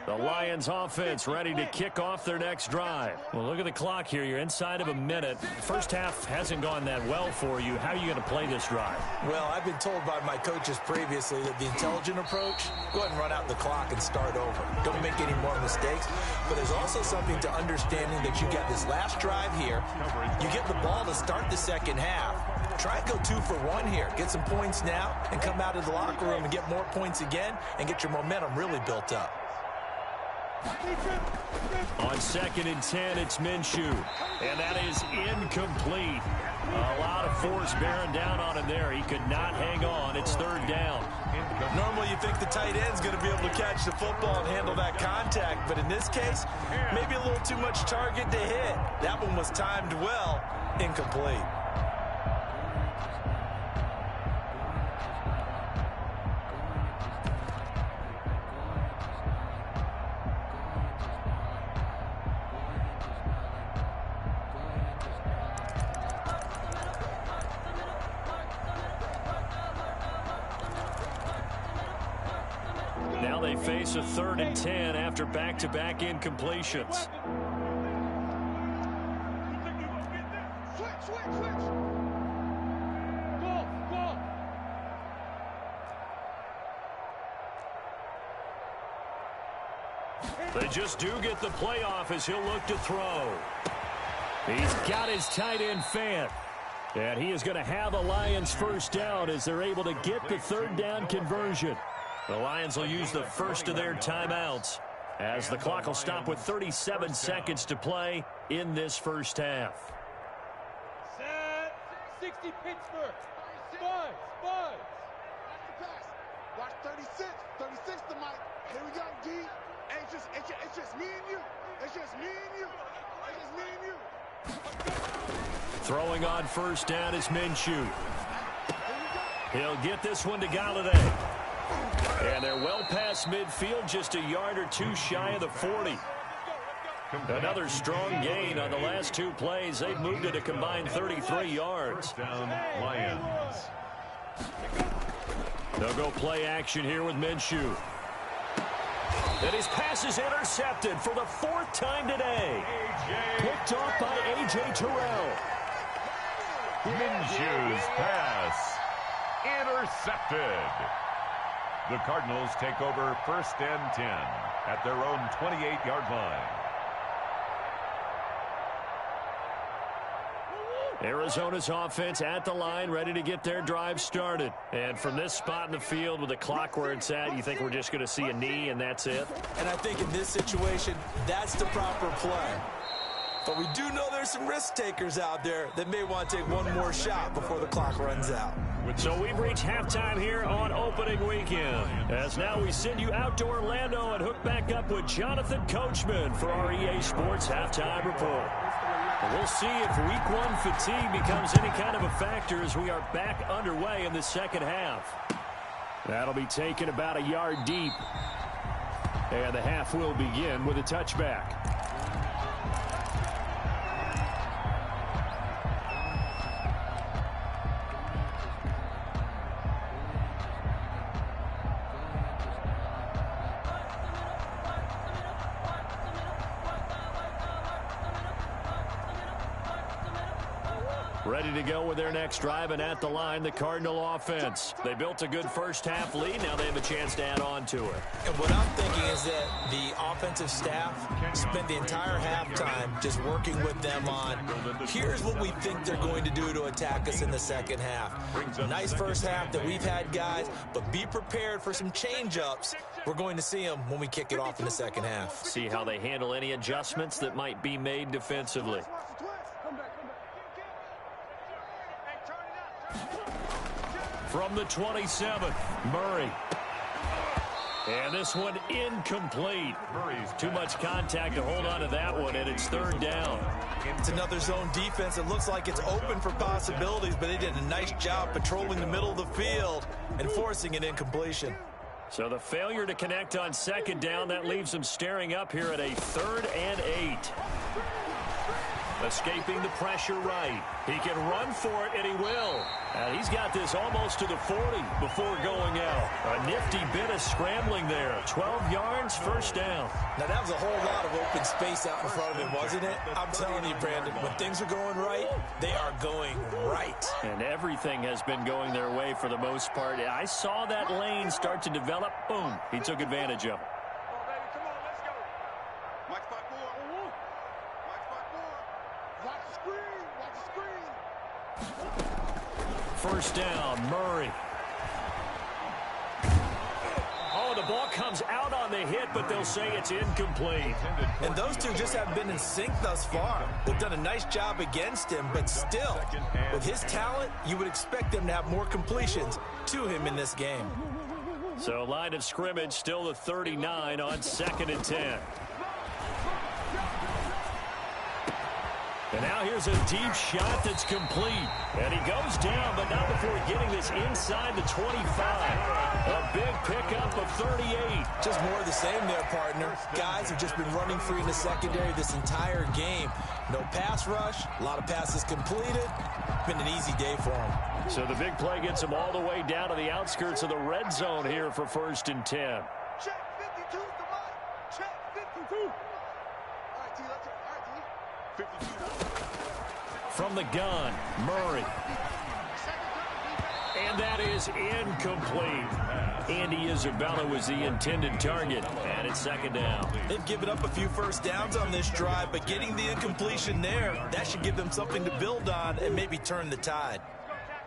The Lions offense ready to kick off their next drive. Well, look at the clock here. You're inside of a minute. First half hasn't gone that well for you. How are you going to play this drive? Well, I've been told by my coaches previously that the intelligent approach, go ahead and run out the clock and start over. Don't make any more mistakes. But there's also something to understanding that you got this last drive here. You get the ball to start the second half. Try and go 2 for 1 here. Get some points now and come out of the locker room and get more points again and get your momentum really built up. On 2nd and 10, it's Minshew. And that is incomplete. A lot of force bearing down on him there. He could not hang on. It's 3rd down. Normally you think the tight end's going to be able to catch the football and handle that contact. But in this case, maybe a little too much target to hit. That one was timed well. Incomplete. Now they face a 3rd and 10 after back-to-back incompletions. They just do get the playoff as he'll look to throw. He's got his tight end fan. And he is going to have a Lions first down as they're able to get the 3rd down conversion. The Lions will use the first of their timeouts as the clock will stop with 37 seconds to play in this first half. Set. 60 Pittsburgh. Spies. Watch 36. 36 to Mike. Here we go, D. It's just me and you. It's just me and you. It's just me and you. Throwing on first down is Minshew. He'll get this one to Galladay. And they're well past midfield, just a yard or 2 shy of the 40. Another strong gain on the last 2 plays. They've moved it a combined 33 yards. Down Lions. They'll go play action here with Minshew. And his pass is intercepted for the 4th time today. Picked off by A.J. Terrell. Minshew's pass intercepted. The Cardinals take over 1st and 10 at their own 28-yard line. Arizona's offense at the line, ready to get their drive started. And from this spot in the field with the clock where it's at, you think we're just going to see a knee and that's it? And I think in this situation, that's the proper play. But we do know there's some risk takers out there that may want to take one more shot before the clock runs out. So we've reached halftime here on opening weekend. As now we send you out to Orlando and hook back up with Jonathan Coachman for our EA Sports Halftime Report. And we'll see if Week 1 fatigue becomes any kind of a factor as we are back underway in the second half. That'll be taken about a yard deep. And the half will begin with a touchback. Ready to go with their next drive, and at the line, the Cardinal offense. They built a good first half lead. Now they have a chance to add on to it. And what I'm thinking is that the offensive staff spent the entire halftime just working with them on, here's what we think they're going to do to attack us in the second half. Nice first half that we've had, guys, but be prepared for some change-ups. We're going to see them when we kick it off in the second half. See how they handle any adjustments that might be made defensively. From the 27, Murray. And this one incomplete. Too much contact to hold on to that one, and it's 3rd down. It's another zone defense. It looks like it's open for possibilities, but they did a nice job patrolling the middle of the field and forcing an incompletion. So the failure to connect on 2nd down, that leaves them staring up here at a 3rd and 8. Escaping the pressure right. He can run for it, and he will. And he's got this almost to the 40 before going out. A nifty bit of scrambling there. 12 yards, first down. Now, that was a whole lot of open space out in front of him, wasn't it? I'm telling you, Brandon, when things are going right, they are going right. And everything has been going their way for the most part. I saw that lane start to develop. Boom. He took advantage of it. First down, Murray. Oh, the ball comes out on the hit, but they'll say it's incomplete. And those two just haven't been in sync thus far. They've done a nice job against him, but still, with his talent, you would expect them to have more completions to him in this game. So line of scrimmage, still the 39 on 2nd and 10. And now here's a deep shot that's complete. And he goes down, but not before getting this inside the 25. A big pickup of 38. Just more of the same there, partner. Guys have just been running free in the secondary this entire game. No pass rush, a lot of passes completed. Been an easy day for him. So the big play gets him all the way down to the outskirts of the red zone here for 1st and 10. Check 52 's the mic. Check 52. All right, T, let's go. All right, T. 52. From the gun, Murray. And that is incomplete. Andy Isabella was the intended target, and it's 2nd down. They've given up a few first downs on this drive, but getting the incompletion there, that should give them something to build on and maybe turn the tide.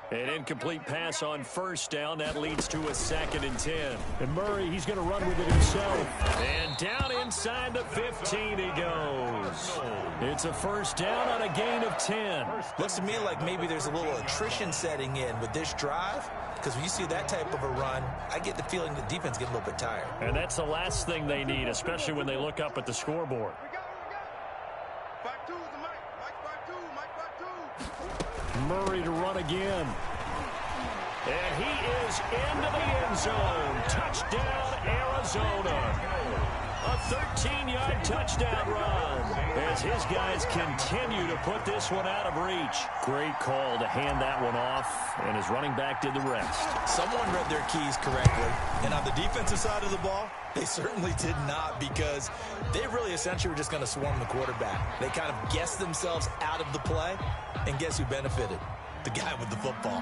An incomplete pass on 1st down. That leads to a 2nd and 10. And Murray, he's going to run with it himself. And down inside the 15 he goes. It's a 1st down on a gain of 10. Looks to me like maybe there's a little attrition setting in with this drive, because when you see that type of a run, I get the feeling the defense gets a little bit tired. And that's the last thing they need, especially when they look up at the scoreboard. 5-2 is the mic. Mike 5-2. Murray to run again. And he is into the end zone. Touchdown, Arizona. A 13-yard touchdown run as his guys continue to put this one out of reach. Great call to hand that one off, and his running back did the rest. Someone read their keys correctly, and on the defensive side of the ball, they certainly did not, because they really essentially were just going to swarm the quarterback. They kind of guessed themselves out of the play, and guess who benefited? The guy with the football.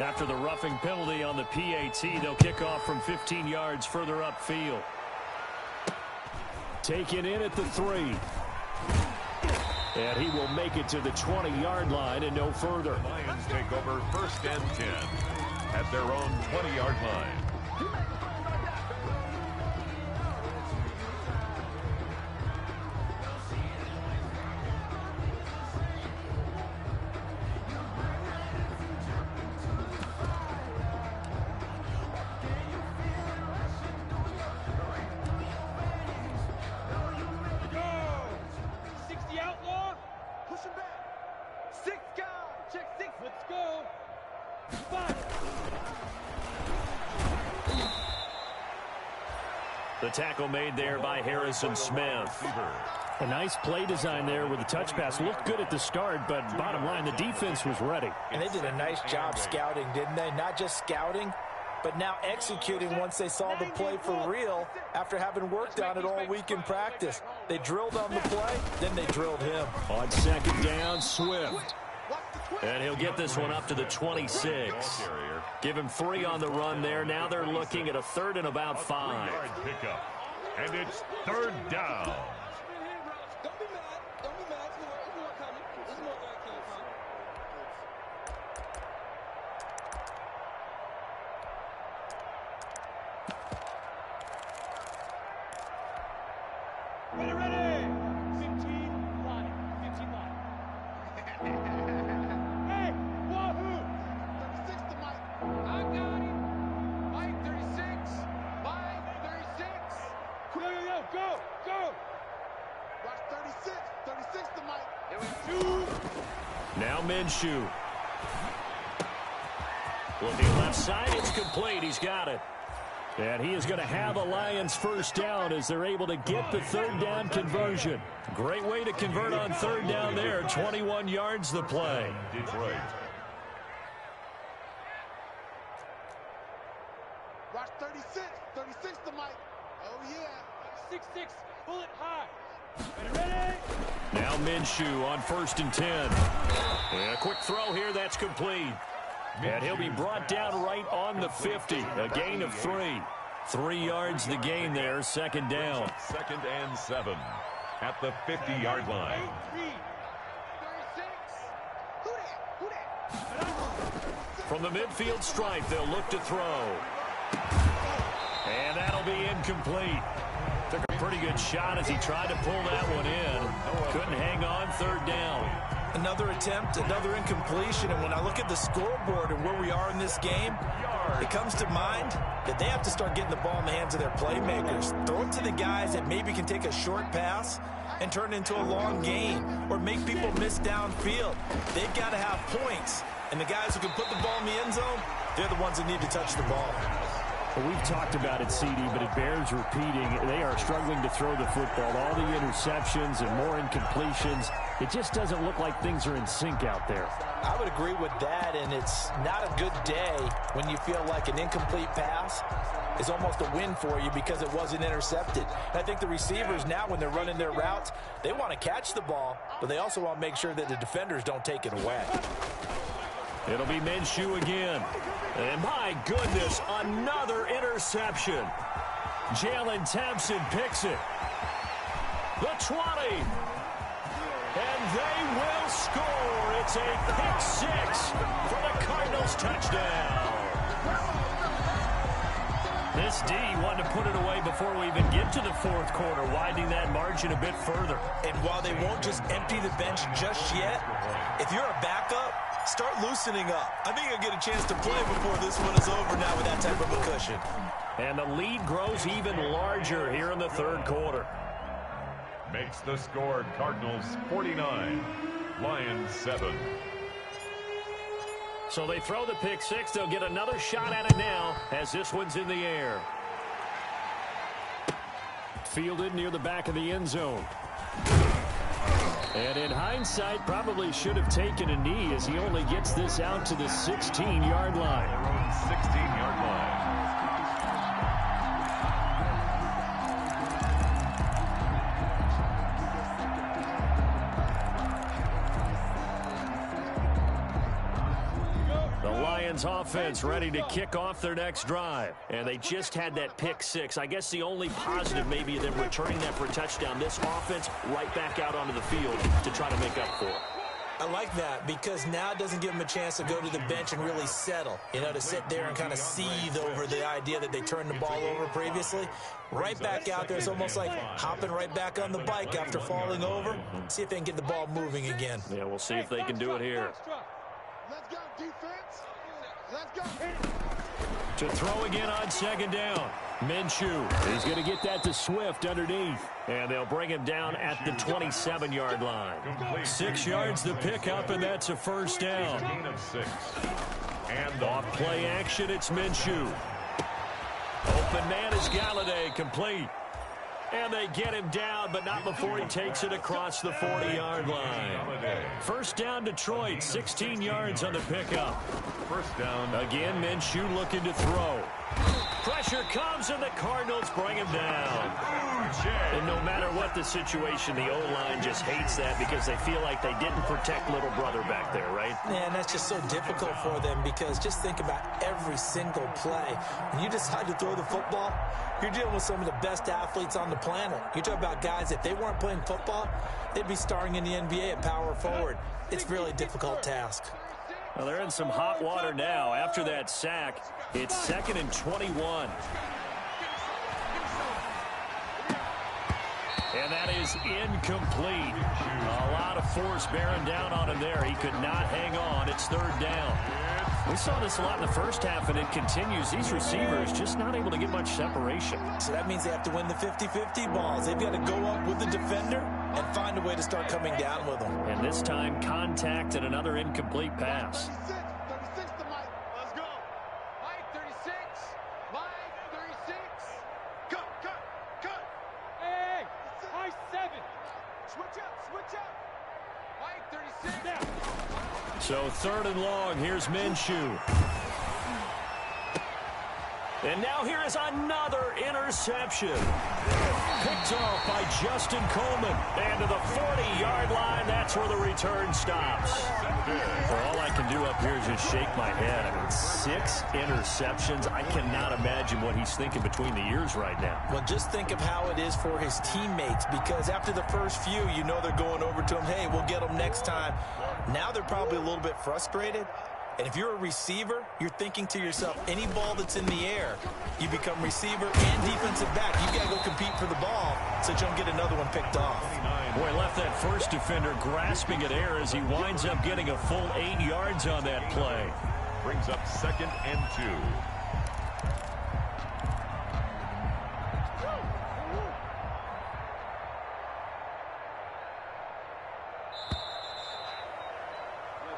After the roughing penalty on the PAT, they'll kick off from 15 yards further upfield. Taken in at the 3. And he will make it to the 20-yard line and no further. Lions take over 1st and 10 at their own 20-yard line. The tackle made there by Harrison Smith. A nice play design there with the touch pass. Looked good at the start, but bottom line, the defense was ready. And they did a nice job scouting, didn't they? Not just scouting, but now executing once they saw the play for real after having worked on it all week in practice. They drilled on the play, then they drilled him. On 2nd down, Swift. And he'll get this one up to the 26. Give him 3 on the run there. Now they're looking at a 3rd and about 5. Pickup. And it's 3rd down. Don't be mad. Don't be mad. There's more coming. There's more that came from. Ready. 15 line. 15 line. Hey, wahoo! 36 to Mike. I got him. Mike 36. Mike 36. Go. Watch 36. 36 to Mike. Here we go. Now Minshew. Looking left side, it's complete. He's got it. And he is going to have a Lions first down as they're able to get the third down conversion. Great way to convert on third down there. 21 yards the play. Detroit. Watch 36. 36 to Mike. Oh, yeah. 6-6. Pull it high. Ready? Now Minshew on 1st and 10. And a quick throw here. That's complete. And he'll be brought down right on the 50. A gain of 3. 3 yards the gain there. 2nd down. 2nd and 7 at the 50-yard line. 36. From the midfield stripe, they'll look to throw. And that'll be incomplete. Took a pretty good shot as he tried to pull that one in. Couldn't hang on. 3rd down. Another attempt, another incompletion, and when I look at the scoreboard and where we are in this game, it comes to mind that they have to start getting the ball in the hands of their playmakers. Throw it to the guys that maybe can take a short pass and turn it into a long gain or make people miss downfield. They've got to have points, and the guys who can put the ball in the end zone, they're the ones that need to touch the ball. Well, we've talked about it, CD, but it bears repeating. They are struggling to throw the football. All the interceptions and more incompletions. It just doesn't look like things are in sync out there. I would agree with that, and it's not a good day when you feel like an incomplete pass is almost a win for you because it wasn't intercepted. And I think the receivers now, when they're running their routes, they want to catch the ball, but they also want to make sure that the defenders don't take it away. It'll be Minshew again. And my goodness, another interception. Jalen Thompson picks it. The 20. And they will score. It's a pick 6 for the Cardinals touchdown. This D wanted to put it away before we even get to the 4th quarter, widening that margin a bit further. And while they won't just empty the bench just yet, if you're a backup, start loosening up. I think you'll get a chance to play before this one is over now with that type of a cushion. And the lead grows even larger here in the 3rd quarter. Makes the score Cardinals 49, Lions 7. So they throw the pick 6. They'll get another shot at it now as this one's in the air. Fielded near the back of the end zone. And in hindsight, probably should have taken a knee as he only gets this out to the 16-yard line. Their own 16-yard line. Offense ready to kick off their next drive. And they just had that pick 6. I guess the only positive maybe of them returning that for a touchdown. This offense right back out onto the field to try to make up for it. I like that because now it doesn't give them a chance to go to the bench and really settle. You know, to sit there and kind of seethe over the idea that they turned the ball over previously. Right back out there. It's almost like hopping right back on the bike after falling over. See if they can get the ball moving again. Yeah, we'll see if they can do it here. Let's go, defense. Let's go. To throw again on 2nd down. Minshew is going to get that to Swift underneath. And they'll bring him down at the 27-yard line. 6 yards the pickup, and that's a first down. Gain of 6. And off play action, it's Minshew. Open man is Galladay, complete. And they get him down, but not before he takes it across the 40-yard line. First down, Detroit, 16 yards on the pickup. First down. Again, Minshew looking to throw. Pressure comes, and the Cardinals bring him down. And no matter what the situation, the O-line just hates that because they feel like they didn't protect little brother back there, right? Man, that's just so difficult for them because just think about every single play. When you decide to throw the football, you're dealing with some of the best athletes on the planet. You're talking about guys, if they weren't playing football, they'd be starring in the NBA at power forward. It's a really difficult task. Well, they're in some hot water now. After that sack, it's 2nd and 21. And that is incomplete. A lot of force bearing down on him there. He could not hang on. It's 3rd down. We saw this a lot in the first half, and it continues. These receivers just not able to get much separation. So that means they have to win the 50-50 balls. They've got to go up with the defender and find a way to start coming down with them. And this time, contact and another incomplete pass. 36 to Mike. Let's go. Mike, 36. Mike, 36. So 3rd and long. Here's Minshew. And now here is another interception. Picked off by Justin Coleman. And to the 40-yard line, that's where the return stops. Well, all I can do up here is just shake my head. I mean, 6 interceptions. I cannot imagine what he's thinking between the ears right now. Well, just think of how it is for his teammates, because after the first few, you know they're going over to him, hey, we'll get them next time. Now they're probably a little bit frustrated. And if you're a receiver, you're thinking to yourself, any ball that's in the air, you become receiver and defensive back. You've got to go compete for the ball so you don't get another one picked off. Boy, left that first defender grasping at air as he winds up getting a full 8 yards on that play. Brings up 2nd and 2.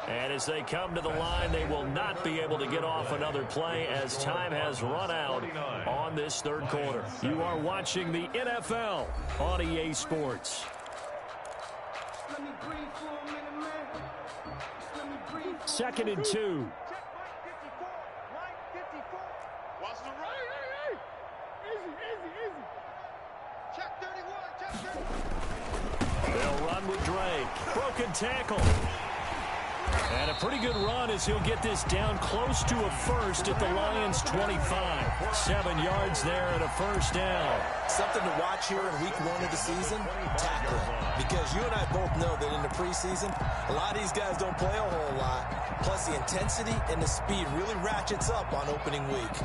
And as they come to the line, they will not be able to get off another play as time has run out on this 3rd quarter. You are watching the NFL on EA Sports. 2nd and 2. Watch the run. Hey. Easy. Check 31. Check 31. They'll run with Drake. Broken tackle. And a pretty good run as he'll get this down close to a first at the Lions' 25. 7 yards there and a first down. Something to watch here in week 1 of the season, tackling. Because you and I both know that in the preseason, a lot of these guys don't play a whole lot. Plus the intensity and the speed really ratchets up on opening week.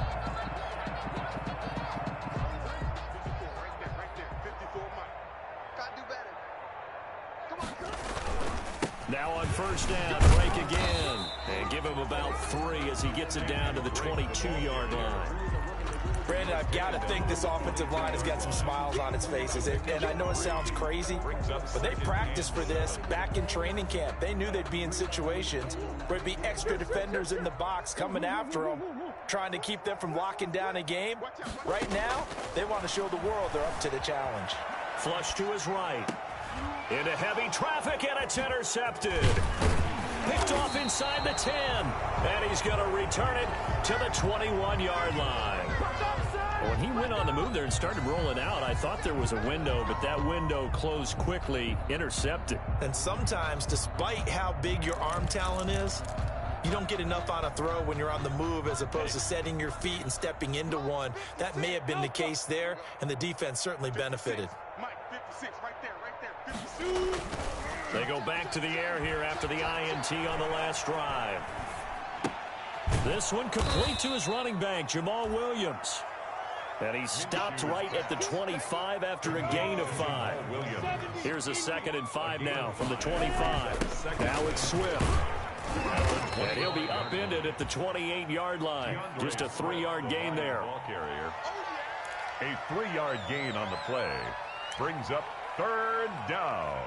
Right there. 54, Mike. Gotta do better. Come on. Now on first down, break again. And give him about 3 as he gets it down to the 22-yard line. Brandon, I've got to think this offensive line has got some smiles on its faces. And I know it sounds crazy, but they practiced for this back in training camp. They knew they'd be in situations where there'd be extra defenders in the box coming after them, trying to keep them from locking down a game. Right now, they want to show the world they're up to the challenge. Flush to his right. Into heavy traffic, and it's intercepted. Picked off inside the 10. And he's going to return it to the 21-yard line. When he went on the move there and started rolling out, I thought there was a window, but that window closed quickly, intercepted. And sometimes, despite how big your arm talent is, you don't get enough on a throw when you're on the move as opposed to setting your feet and stepping into one. That may have been the case there, and the defense certainly benefited. Mike, 56, right there. 52. They go back to the air here after the INT on the last drive. This one complete to his running back, Jamal Williams. And he stopped right at the 25 after a gain of 5. Here's a 2nd and 5 now from the 25. Now it's Swift. And he'll be upended at the 28-yard line. Just a 3-yard gain there. Ball carrier. A 3-yard gain on the play. Brings up 3rd down.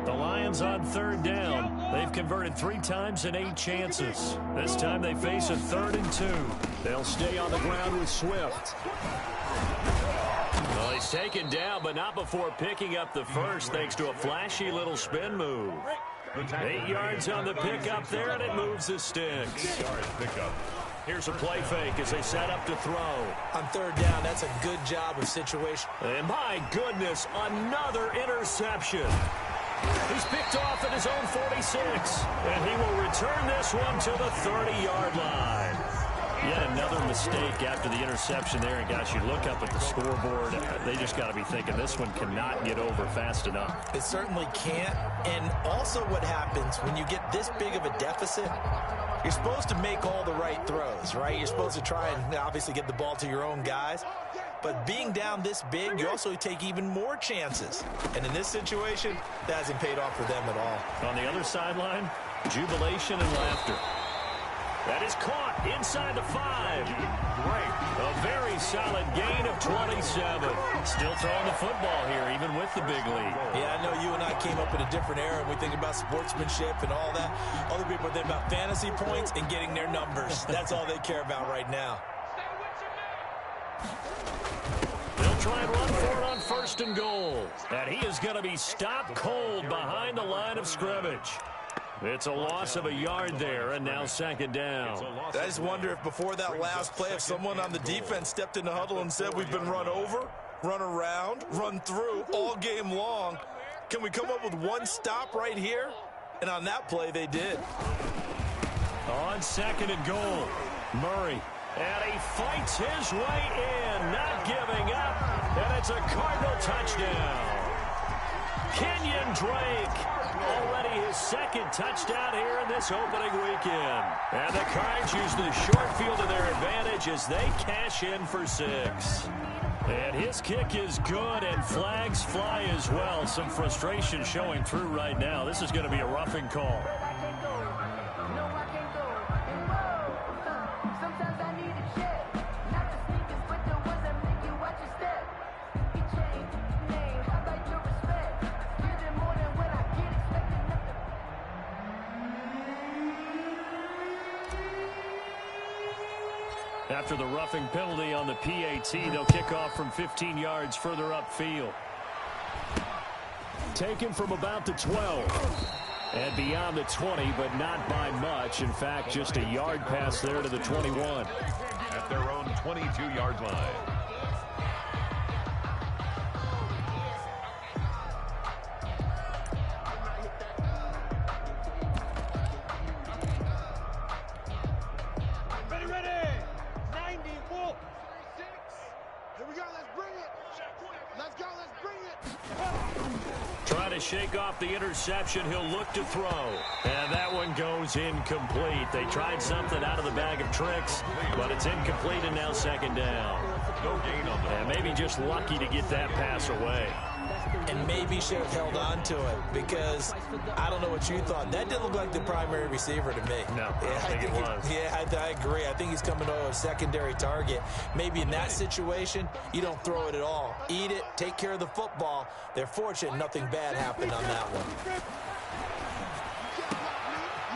The Lions on 3rd down. They've converted 3 times in 8 chances. This time they face a 3rd and 2. They'll stay on the ground with Swift. Well, he's taken down, but not before picking up the first thanks to a flashy little spin move. 8 yards on the pickup there, and it moves the sticks. Here's a play fake as they set up to throw. On 3rd down, that's a good job of situation. And my goodness, another interception. He's picked off at his own 46, and he will return this one to the 30-yard line. Yet another mistake after the interception there, and gosh, you look up at the scoreboard, they just got to be thinking this one cannot get over fast enough. It certainly can't, and also what happens when you get this big of a deficit, you're supposed to make all the right throws, right? You're supposed to try and obviously get the ball to your own guys. But being down this big, you also take even more chances. And in this situation, that hasn't paid off for them at all. On the other sideline, jubilation and laughter. That is caught inside the 5. Great. A very solid gain of 27. Still throwing the football here, even with the big lead. Yeah, I know you and I came up in a different era, and we think about sportsmanship and all that. Other people think about fantasy points and getting their numbers. That's all they care about right now. They'll try and run for it on 1st and goal. And he is going to be stopped cold behind the line of scrimmage. It's a loss of a yard there, and now 2nd down. I just wonder if before that last play, if someone on the defense stepped in the huddle and said, we've been run over, run around, run through all game long. Can we come up with one stop right here? And on that play, they did. On 2nd and goal, Murray. And he fights his way in, not giving up. And it's a Cardinal touchdown. Kenyon Drake, already his 2nd touchdown here in this opening weekend. And the Cards use the short field to their advantage as they cash in for 6. And his kick is good, and flags fly as well. Some frustration showing through right now. This is going to be a roughing call. After the roughing penalty on the PAT, they'll kick off from 15 yards further upfield. Taken from about the 12. And beyond the 20, but not by much. In fact, just a yard pass there to the 21. At their own 22-yard line. Shake off the interception. He'll look to throw. And that one goes incomplete. They tried something out of the bag of tricks, but it's incomplete, and now 2nd down. No gain on that. And maybe just lucky to get that pass away. And maybe should have held on to it, because I don't know what you thought. That didn't look like the primary receiver to me. No, I think it was. I agree. I think he's coming to a secondary target. Maybe in that situation, you don't throw it at all. Eat it, take care of the football. They're fortunate nothing bad happened on that one.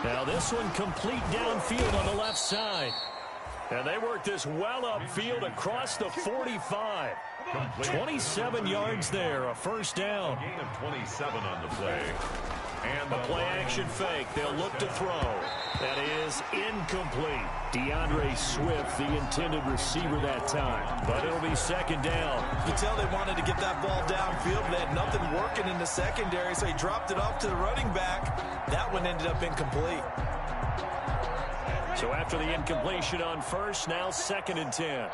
Now this one complete downfield on the left side. And they work this well upfield across the 45. 27 yards there, a 1st down. A gain of 27 on the play. And a play-action fake. They'll look to throw. That is incomplete. DeAndre Swift, the intended receiver that time. But it'll be 2nd down. You can tell they wanted to get that ball downfield, but they had nothing working in the secondary, so he dropped it off to the running back. That one ended up incomplete. So after the incompletion on 1st, now 2nd and 10.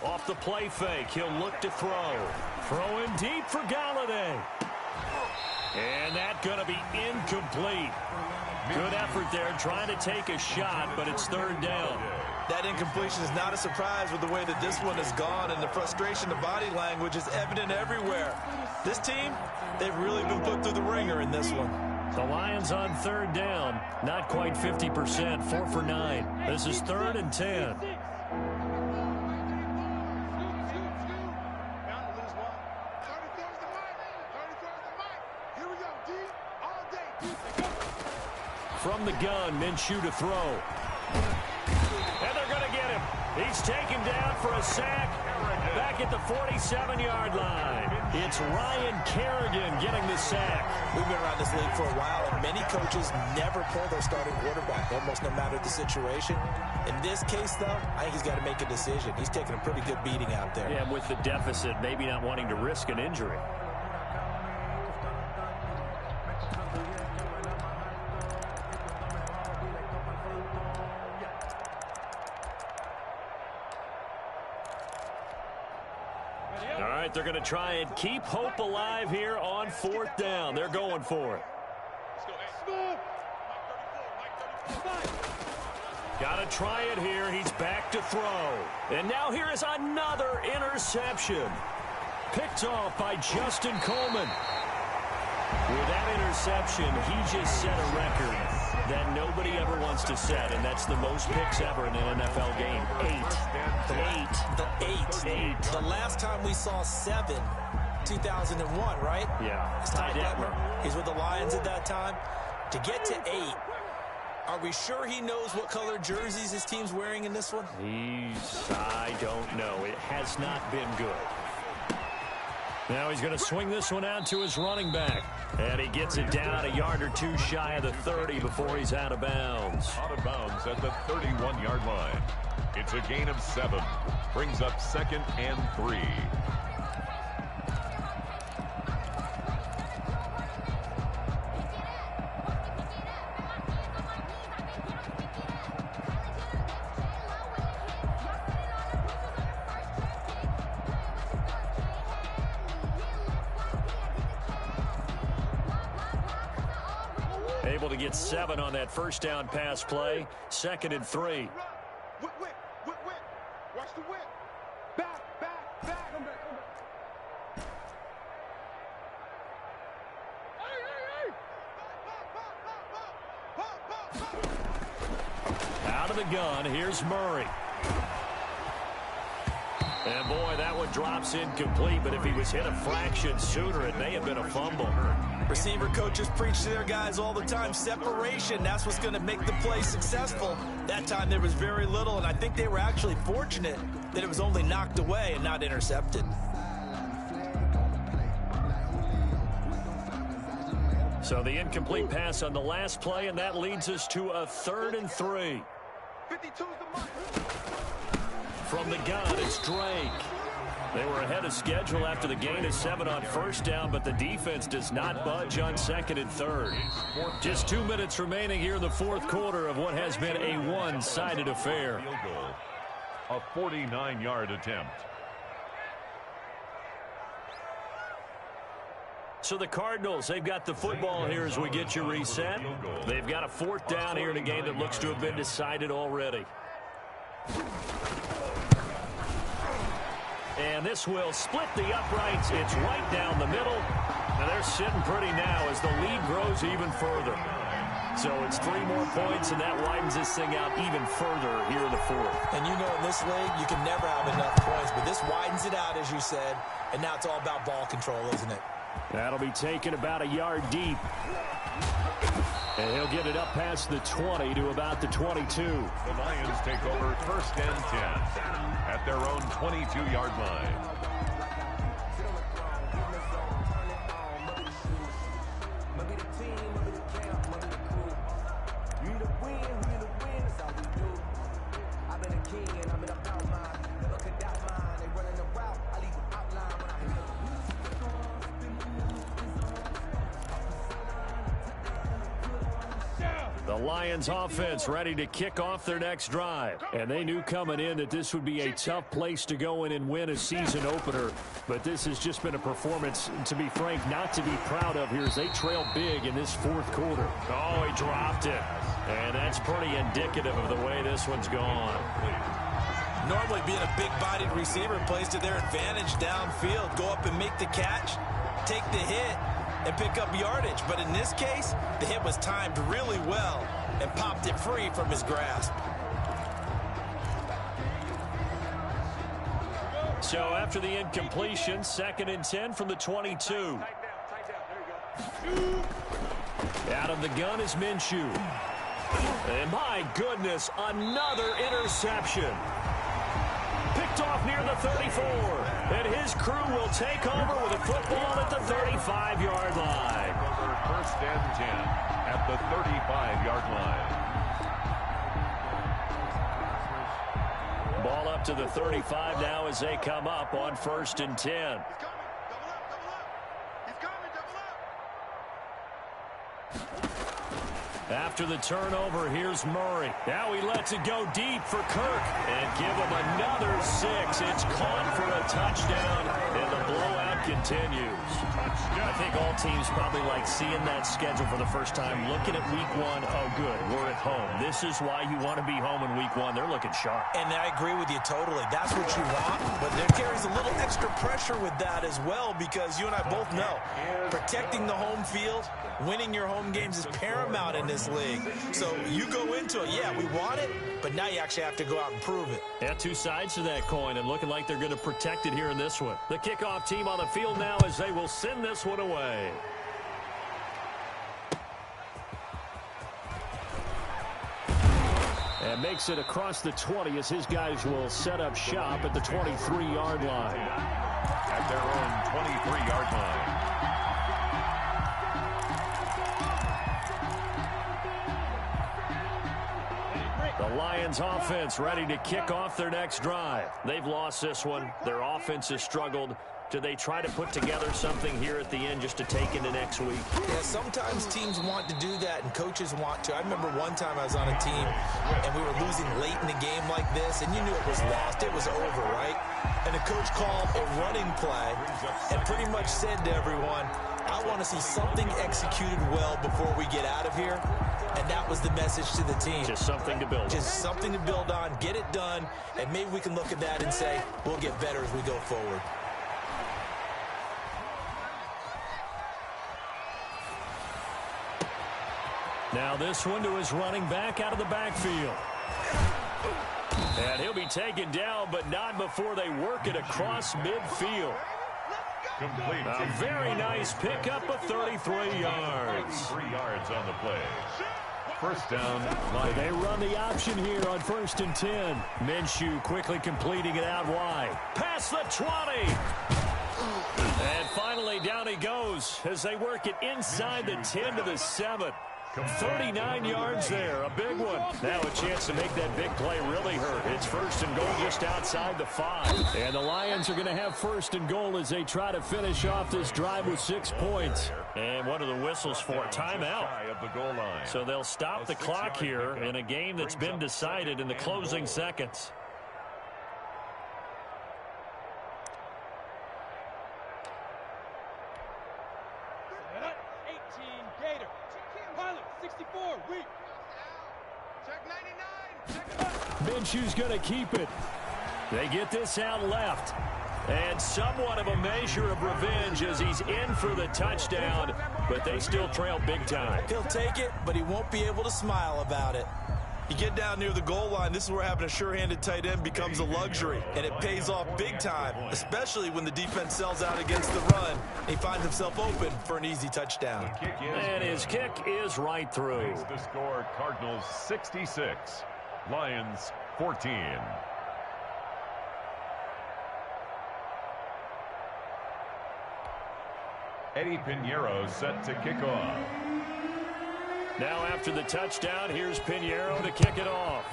Off the play fake, he'll look to throw. Throwing deep for Galladay. And that's going to be incomplete. Good effort there, trying to take a shot, but it's 3rd down. That incompletion is not a surprise with the way that this one has gone, and the frustration, the body language is evident everywhere. This team, they've really been put through the ringer in this one. The Lions on 3rd down, not quite 50%, 4 for 9. This is 3rd and 10. From the gun, Minshew to throw. And they're going to get him. He's taken down for a sack back at the 47-yard line. It's Ryan Kerrigan getting the sack. We've been around this league for a while, and many coaches never pull their starting quarterback, almost no matter the situation. In this case, though, I think he's got to make a decision. He's taking a pretty good beating out there. Yeah, with the deficit, maybe not wanting to risk an injury. They're going to try and keep hope alive here on 4th down. They're going for it. Got to try it here. He's back to throw. And now here is another interception. Picked off by Justin Coleman. With that interception, he just set a record that nobody ever wants to set, and that's the most picks ever in an NFL game. 8. The last time we saw 7, 2001, right? Yeah. It's Ty Detmer. He's with the Lions at that time. To get to 8, Are we sure he knows what color jerseys his team's wearing in this one? I don't know. It has not been good. Now he's going to swing this one out to his running back. And he gets it down a yard or two shy of the 30 before he's out of bounds. Out of bounds at the 31-yard line. It's a gain of 7. Brings up 2nd and 3. Able to get 7 on that first down pass play. 2nd and 3. Whip. Watch the whip. Back. Come back. Hey. Out of the gun, here's Murray. And boy, that one drops incomplete, but if he was hit a fraction sooner, it may have been a fumble. Receiver coaches preach to their guys all the time. Separation, that's what's going to make the play successful. That time there was very little, and I think they were actually fortunate that it was only knocked away and not intercepted. So the incomplete pass on the last play, and that leads us to a 3rd and 3. 52's the mark. From the gun, it's Drake. They were ahead of schedule after the gain of 7 on first down, but the defense does not budge on 2nd and 3rd. Just 2 minutes remaining here in the 4th quarter of what has been a one-sided affair. Field goal. A 49-yard attempt. So the Cardinals, they've got the football here as we get you reset. They've got a 4th down here in a game that looks to have been decided already. And this will split the uprights. It's right down the middle. And they're sitting pretty now as the lead grows even further. So it's 3 more points, and that widens this thing out even further here in the 4th. And you know in this league, you can never have enough points, but this widens it out, as you said, and now it's all about ball control, isn't it? That'll be taken about a yard deep. And he'll get it up past the 20 to about the 22. The Lions take over 1st and 10 at their own 22-yard line. The Lions offense ready to kick off their next drive. And they knew coming in that this would be a tough place to go in and win a season opener. But this has just been a performance, to be frank, not to be proud of here as they trail big in this 4th quarter. Oh, he dropped it. And that's pretty indicative of the way this one's gone. Normally being a big-bodied receiver plays to their advantage downfield. Go up and make the catch, take the hit, and pick up yardage. But in this case, the hit was timed really well and popped it free from his grasp. So after the incompletion, 2nd and 10 from the 22. Out of the gun is Minshew. And my goodness, another interception. Picked off near the 34. And his crew will take over with a football at the 35-yard line. 1st and 10 at the 35-yard line. Ball up to the 35 now as they come up on 1st and 10. After the turnover, here's Murray. Now he lets it go deep for Kirk. And give him another 6. It's caught for a touchdown, and the blowout continues. I think all teams probably like seeing that schedule for the first time, looking at week 1. Oh, good, we're at home. This is why you want to be home in week 1. They're looking sharp. And I agree with you totally. That's what you want, but there carries a little extra pressure with that as well, because you and I both know protecting the home field, winning your home games is paramount in this league. So you go into it, yeah, we want it, but now you actually have to go out and prove it. Yeah, 2 sides to that coin, and looking like they're going to protect it here in this one. The kickoff team on the field now as they will send this one away. And makes it across the 20 as his guys will set up shop at the 23-yard line. At their own 23-yard line. The Lions offense ready to kick off their next drive. They've lost this one. Their offense has struggled. Do they try to put together something here at the end just to take into next week? Yeah, sometimes teams want to do that and coaches want to. I remember one time I was on a team and we were losing late in the game like this, and you knew it was lost. It was over, right? And the coach called a running play and pretty much said to everyone, I want to see something executed well before we get out of here. And that was the message to the team. Just something to build on. Just something to build on, get it done, and maybe we can look at that and say, we'll get better as we go forward. Now this one to his running back out of the backfield. And he'll be taken down, but not before they work it across midfield. Complete. A very nice pickup of 33 yards. 3 yards on the play. First down. They run the option here on 1st and 10. Minshew quickly completing it out wide. Past the 20. And finally down he goes as they work it inside the 10 to the 7. 39 yards there, a big one. Now a chance to make that big play really hurt. It's 1st and goal just outside the 5. And the Lions are going to have 1st and goal as they try to finish off this drive with 6 points. And what are the whistles for? Timeout. So they'll stop the clock here in a game that's been decided in the closing seconds. Minshew's going to keep it. They get this out left. And somewhat of a measure of revenge as he's in for the touchdown, but they still trail big time. He'll take it, but he won't be able to smile about it. You get down near the goal line, this is where having a sure-handed tight end becomes a luxury, and it pays off big time, especially when the defense sells out against the run. He finds himself open for an easy touchdown. And his kick is right through. The score, Cardinals 66, Lions 14. Eddie Pinheiro set to kick off. Now after the touchdown, here's Pinheiro to kick it off.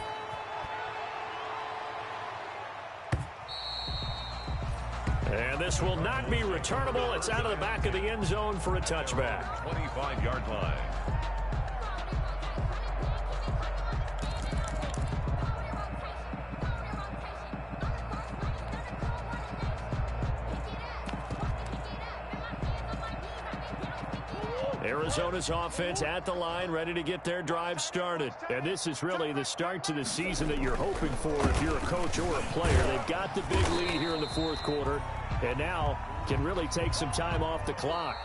And this will not be returnable. It's out of the back of the end zone for a touchback. 25-yard line. Arizona's offense at the line, ready to get their drive started. And this is really the start to the season that you're hoping for if you're a coach or a player. They've got the big lead here in the 4th quarter, and now can really take some time off the clock.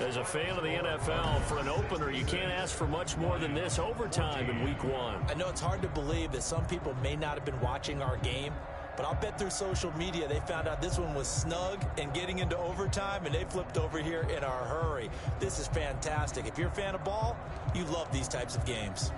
As a fan of the NFL, for an opener, you can't ask for much more than this overtime in week 1. I know it's hard to believe that some people may not have been watching our game, but I'll bet through social media they found out this one was snug and getting into overtime, and they flipped over here in a hurry. This is fantastic. If you're a fan of ball, you love these types of games.